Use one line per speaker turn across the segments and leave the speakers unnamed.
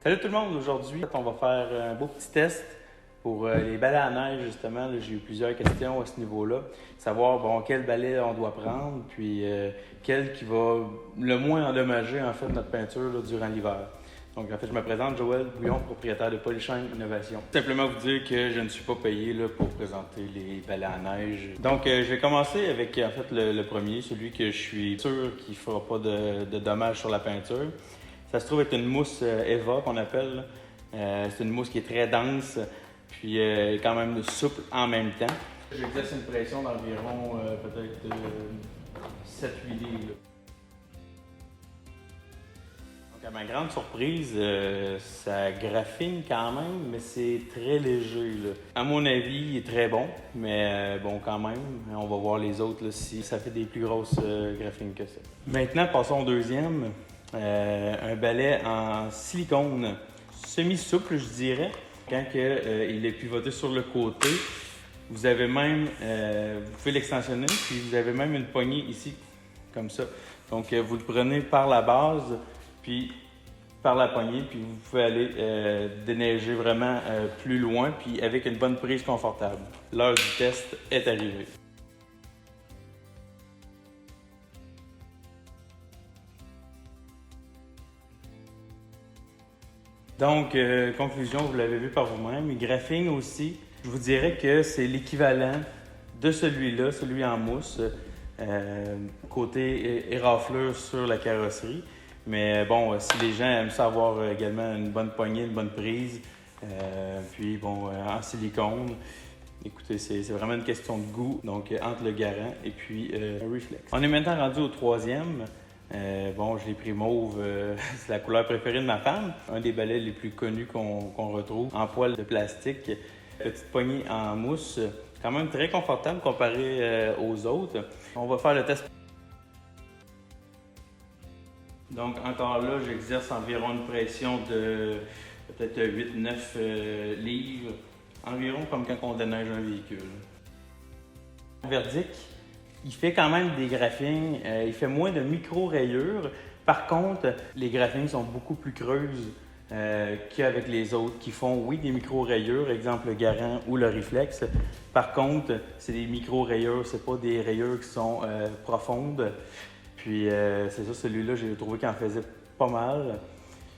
Salut tout le monde, aujourd'hui on va faire un beau petit test pour les balais à neige justement. J'ai eu plusieurs questions à ce niveau-là. Savoir quel balai on doit prendre, puis quel qui va le moins endommager en fait notre peinture là, durant l'hiver. Donc en fait je me présente Joël Bouillon, propriétaire de Polyshine Innovation. Simplement vous dire que je ne suis pas payé là, pour présenter les balais à neige. Donc je vais commencer avec en fait le premier, celui que je suis sûr qu'il ne fera pas de dommages sur la peinture. Ça se trouve être une mousse Eva qu'on appelle. C'est une mousse qui est très dense, puis quand même souple en même temps. J'exerce une pression d'environ peut-être 7-8 livres. Donc à ma grande surprise, ça graphine quand même, mais c'est très léger. Là. À mon avis, il est très bon, mais bon quand même. On va voir les autres là, si ça fait des plus grosses graphines que ça. Maintenant, passons au deuxième. Un balai en silicone semi-souple, je dirais. Quand il est pivoté sur le côté, vous avez même, vous pouvez l'extensionner, puis vous avez même une poignée ici, comme ça. Donc, vous le prenez par la base, puis par la poignée, puis vous pouvez aller déneiger vraiment plus loin, puis avec une bonne prise confortable. L'heure du test est arrivée. Donc, conclusion, vous l'avez vu par vous-même. Il graphine aussi. Je vous dirais que c'est l'équivalent de celui-là, celui en mousse, côté éraflure sur la carrosserie. Mais bon, si les gens aiment ça avoir également une bonne poignée, une bonne prise, puis bon, en silicone, écoutez, c'est vraiment une question de goût, donc entre le Garant et puis un Reflex. On est maintenant rendu au troisième. Bon, je l'ai pris mauve, c'est la couleur préférée de ma femme. Un des balais les plus connus qu'on retrouve en poil de plastique. Petite poignée en mousse, quand même très confortable comparé aux autres. On va faire le test. Donc encore là, j'exerce environ une pression de peut-être 8-9 livres, environ comme quand on déneige un véhicule. Verdict, il fait quand même des graphines, il fait moins de micro-rayures. Par contre, les graphines sont beaucoup plus creuses qu'avec les autres qui font, oui, des micro-rayures, exemple le Garant ou le Reflex. Par contre, c'est des micro-rayures, c'est pas des rayures qui sont profondes. Puis c'est ça, celui-là, j'ai trouvé qu'il en faisait pas mal.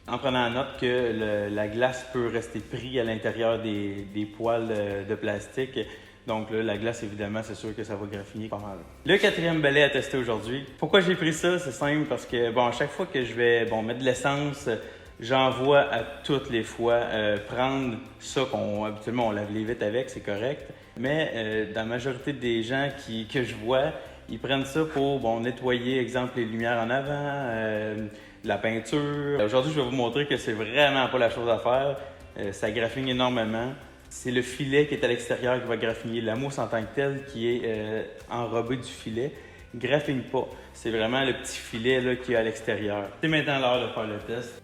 En prenant en note que la glace peut rester prise à l'intérieur des poils de plastique. Donc là, la glace, évidemment, c'est sûr que ça va graphiner pas mal. Le quatrième balai à tester aujourd'hui. Pourquoi j'ai pris ça? C'est simple parce que, bon, à chaque fois que je vais mettre de l'essence, j'envoie à toutes les fois prendre ça habituellement on lave les vitres avec, c'est correct. Mais dans la majorité des gens que je vois, ils prennent ça pour nettoyer, exemple, les lumières en avant, la peinture. Aujourd'hui, je vais vous montrer que c'est vraiment pas la chose à faire. Ça graphine énormément. C'est le filet qui est à l'extérieur qui va graphiner. La mousse en tant que telle qui est enrobée du filet graphine pas. C'est vraiment le petit filet là, qui est à l'extérieur. C'est maintenant l'heure de faire le test.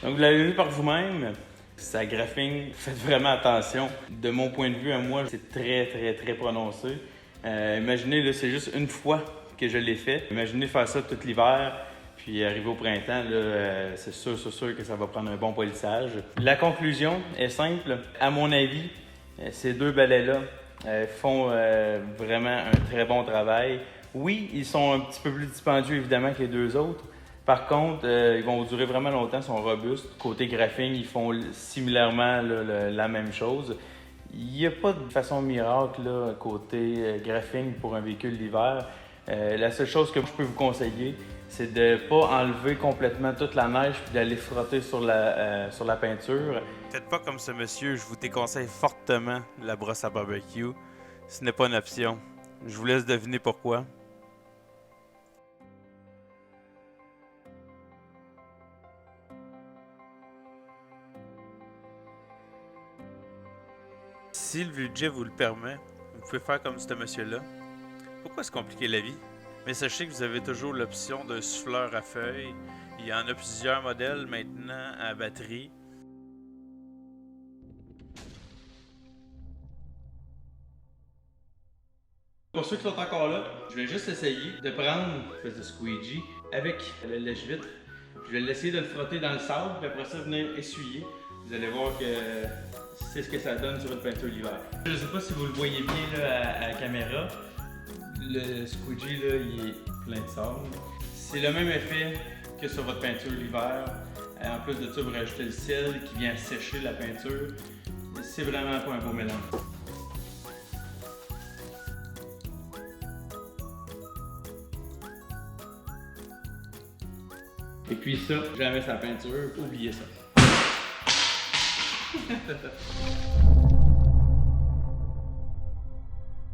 Donc vous l'avez vu par vous-même, ça graphine, faites vraiment attention. De mon point de vue à moi, c'est très prononcé. Imaginez, là, c'est juste une fois que je l'ai fait. Imaginez faire ça tout l'hiver, puis arriver au printemps, là, c'est sûr que ça va prendre un bon polissage. La conclusion est simple. À mon avis, ces deux balais-là font vraiment un très bon travail. Oui, ils sont un petit peu plus dispendieux évidemment que les deux autres. Par contre, ils vont durer vraiment longtemps, ils sont robustes. Côté graphing, ils font similairement là, la même chose. Il n'y a pas de façon miracle là, côté graphing pour un véhicule d'hiver. La seule chose que je peux vous conseiller, c'est de ne pas enlever complètement toute la neige puis d'aller frotter sur la peinture. Faites pas comme ce monsieur, je vous déconseille fortement la brosse à barbecue. Ce n'est pas une option. Je vous laisse deviner pourquoi. Si le budget vous le permet, vous pouvez faire comme ce monsieur-là. Pourquoi se compliquer la vie? Mais sachez que vous avez toujours l'option d'un souffleur à feuilles. Il y en a plusieurs modèles maintenant à batterie. Pour ceux qui sont encore là, je vais juste essayer de prendre une espèce de squeegee avec le lèche-vitre. Je vais essayer de le frotter dans le sable, puis après ça venir essuyer. Vous allez voir que c'est ce que ça donne sur une peinture l'hiver. Je ne sais pas si vous le voyez bien là, à la caméra. Le squeegee là, il est plein de sable. C'est le même effet que sur votre peinture l'hiver. En plus de ça, vous rajoutez le sel qui vient sécher la peinture. C'est vraiment pas un beau mélange. Et puis ça, jamais sa peinture, oubliez ça.